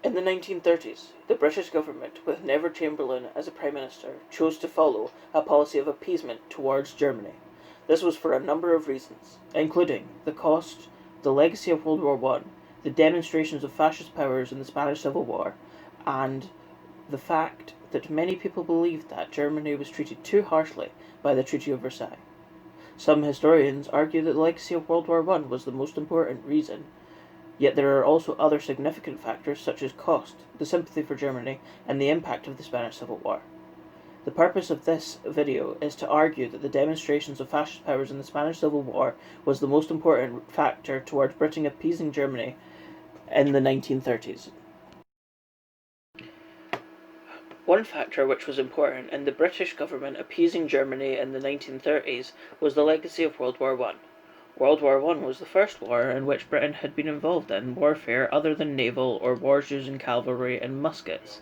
In the 1930s, the British government, with Neville Chamberlain as a Prime Minister, chose to follow a policy of appeasement towards Germany. This was for a number of reasons, including the cost, the legacy of World War I, the demonstrations of fascist powers in the Spanish Civil War, and the fact that many people believed that Germany was treated too harshly by the Treaty of Versailles. Some historians argue that the legacy of World War I was the most important reason. Yet there are also other significant factors such as cost, the sympathy for Germany, and the impact of the Spanish Civil War. The purpose of this video is to argue that the demonstrations of fascist powers in the Spanish Civil War was the most important factor towards Britain appeasing Germany in the 1930s. One factor which was important in the British government appeasing Germany in the 1930s was the legacy of World War I. World War I was the first war in which Britain had been involved in warfare other than naval or wars using cavalry and muskets.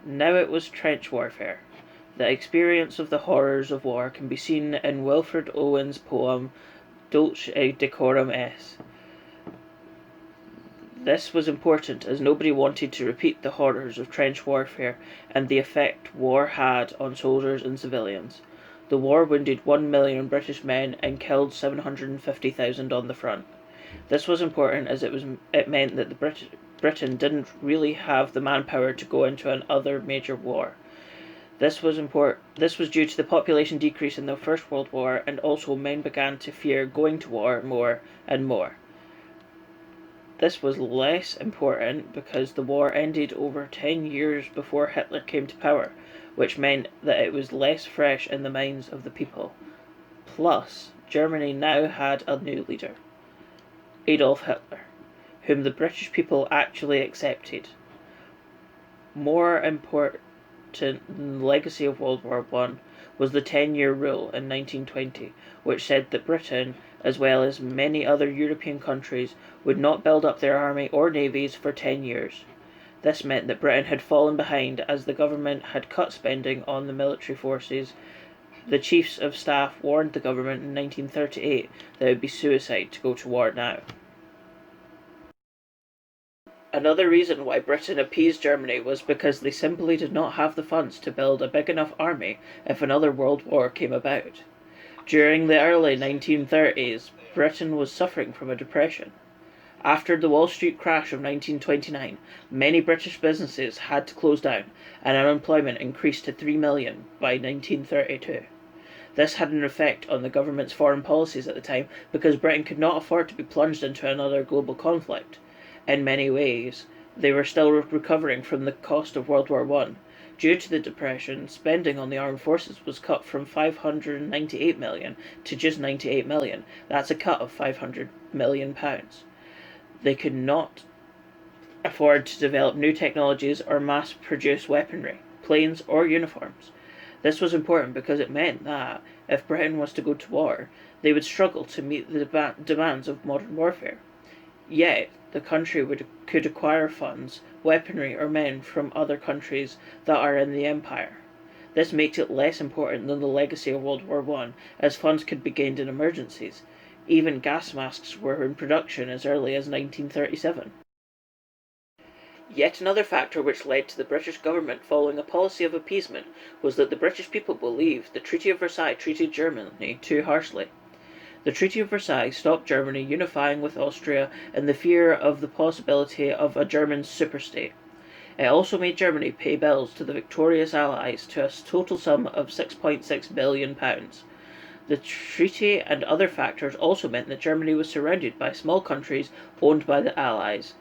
Now it was trench warfare. The experience of the horrors of war can be seen in Wilfred Owen's poem Dulce et Decorum Est. This was important as nobody wanted to repeat the horrors of trench warfare and the effect war had on soldiers and civilians. The war wounded 1 million British men and killed 750,000 on the front. This was important as it meant that Britain didn't really have the manpower to go into another major war. This was due to the population decrease in the First World War, and also men began to fear going to war more and more. This was less important because the war ended over 10 years before Hitler came to power, which meant that it was less fresh in the minds of the people. Plus, Germany now had a new leader, Adolf Hitler, whom the British people actually accepted. More important than the legacy of World War I was the 10-year rule in 1920, which said that Britain, as well as many other European countries, would not build up their army or navies for 10 years. This meant that Britain had fallen behind as the government had cut spending on the military forces. The Chiefs of Staff warned the government in 1938 that it would be suicide to go to war now. Another reason why Britain appeased Germany was because they simply did not have the funds to build a big enough army if another world war came about. During the early 1930s, Britain was suffering from a depression. After the Wall Street crash of 1929, many British businesses had to close down, and unemployment increased to 3 million by 1932. This had an effect on the government's foreign policies at the time because Britain could not afford to be plunged into another global conflict. In many ways, they were still recovering from the cost of World War I. Due to the Depression, spending on the armed forces was cut from £598 million to just £98 million. That's a cut of £500 million. They could not afford to develop new technologies or mass-produce weaponry, planes or uniforms. This was important because it meant that, if Britain was to go to war, they would struggle to meet the demands of modern warfare. Yet, the country could acquire funds, weaponry or men from other countries that are in the Empire. This makes it less important than the legacy of World War I, as funds could be gained in emergencies. Even gas masks were in production as early as 1937. Yet another factor which led to the British government following a policy of appeasement was that the British people believed the Treaty of Versailles treated Germany too harshly. The Treaty of Versailles stopped Germany unifying with Austria in the fear of the possibility of a German superstate. It also made Germany pay bills to the victorious Allies to a total sum of £6.6 billion. The treaty and other factors also meant that Germany was surrounded by small countries owned by the Allies.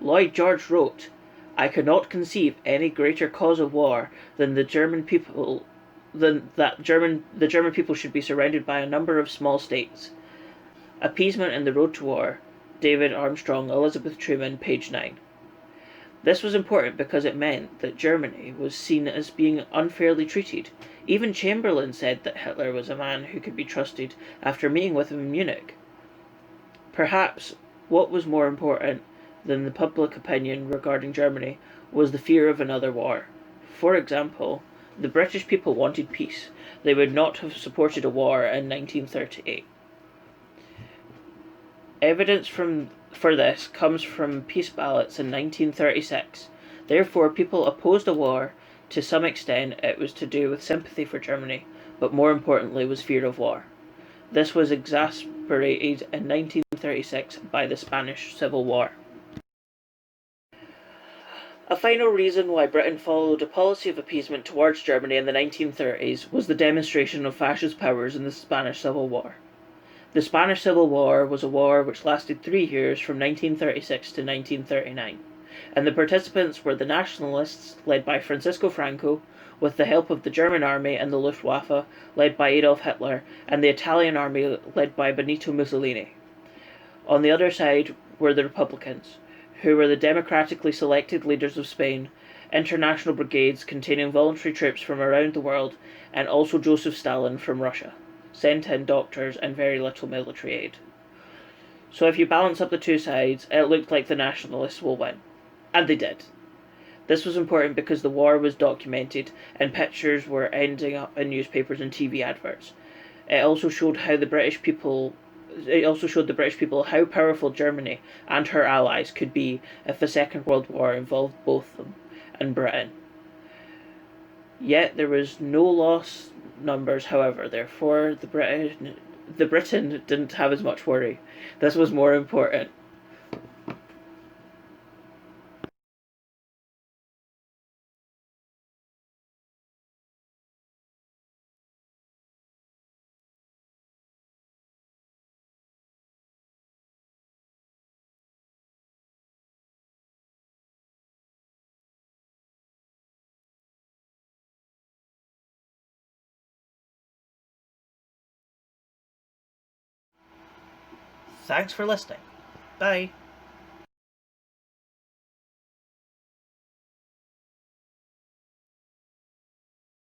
Lloyd George wrote, "I cannot conceive any greater cause of war than the German people should be surrounded by a number of small states." Appeasement and the Road to War, David Armstrong, Elizabeth Truman, page 9. This was important because it meant that Germany was seen as being unfairly treated. Even Chamberlain said that Hitler was a man who could be trusted after meeting with him in Munich. Perhaps what was more important than the public opinion regarding Germany was the fear of another war. For example, the British people wanted peace. They would not have supported a war in 1938. Evidence from for this comes from peace ballots in 1936. Therefore, people opposed a war. To some extent, it was to do with sympathy for Germany, but more importantly was fear of war. This was exacerbated in 1936 by the Spanish Civil War. A final reason why Britain followed a policy of appeasement towards Germany in the 1930s was the demonstration of fascist powers in the Spanish Civil War. The Spanish Civil War was a war which lasted 3 years from 1936 to 1939, and the participants were the Nationalists, led by Francisco Franco, with the help of the German army and the Luftwaffe, led by Adolf Hitler, and the Italian army, led by Benito Mussolini. On the other side were the Republicans, who were the democratically selected leaders of Spain, international brigades containing voluntary troops from around the world, and also Joseph Stalin from Russia, sent in doctors and very little military aid. So if you balance up the two sides, it looked like the nationalists will win. And they did. This was important because the war was documented and pictures were ending up in newspapers and TV adverts. It also showed the British people how powerful Germany and her allies could be if the Second World War involved both them and Britain. Yet there was no loss numbers, however, therefore the Britain didn't have as much worry. This was more important. Thanks for listening. Bye.